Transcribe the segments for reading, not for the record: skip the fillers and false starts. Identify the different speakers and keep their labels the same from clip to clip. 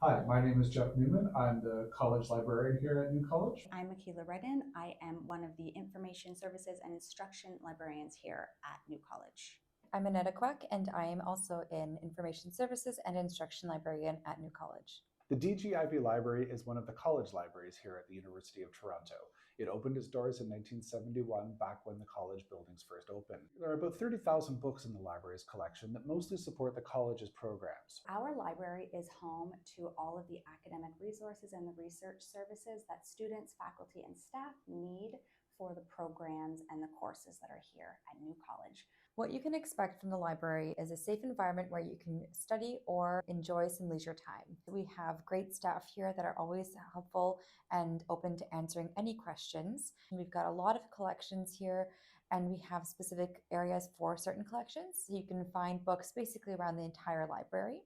Speaker 1: Hi, my name is Jeff Newman. I'm the college librarian here at New College.
Speaker 2: I'm Michaela Redden. I am one of the information services and instruction librarians here at New College.
Speaker 3: I'm Annetta Quack, and I am also in Information Services and Instruction Librarian at New College.
Speaker 1: The DG Ivey Library is one of the college libraries here at the University of Toronto. It opened its doors in 1971, back when the college buildings first opened. There are about 30,000 books in the library's collection that mostly support the college's programs.
Speaker 2: Our library is home to all of the academic resources and the research services that students, faculty, and staff need for the programs and the courses that are here at New College.
Speaker 3: What you can expect from the library is a safe environment where you can study or enjoy some leisure time. We have great staff here that are always helpful and open to answering any questions. We've got a lot of collections here, and we have specific areas for certain collections. So you can find books basically around the entire library,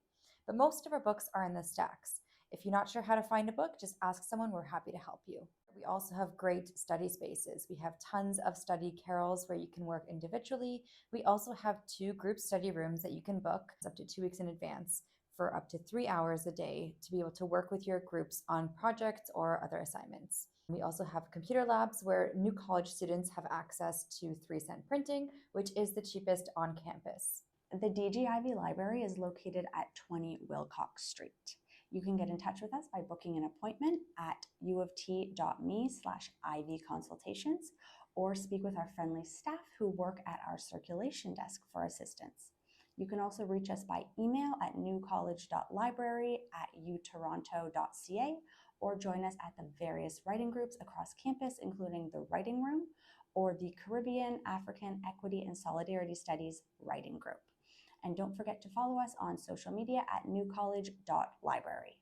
Speaker 3: but most of our books are in the stacks. If you're not sure how to find a book, just ask someone. We're happy to help you. We also have great study spaces. We have tons of study carrels where you can work individually. We also have 2 group study rooms that you can book up to 2 weeks in advance for up to 3 hours a day to be able to work with your groups on projects or other assignments. We also have computer labs where New College students have access to 3-cent printing, which is the cheapest on campus.
Speaker 2: The DG Ivey Library is located at 20 Wilcox Street. You can get in touch with us by booking an appointment at uoft.me/Ivey consultations or speak with our friendly staff who work at our circulation desk for assistance. You can also reach us by email at newcollege.library@utoronto.ca or join us at the various writing groups across campus, including the Writing Room or the Caribbean, African, Equity, and Solidarity Studies Writing Group. And don't forget to follow us on social media at newcollege.library.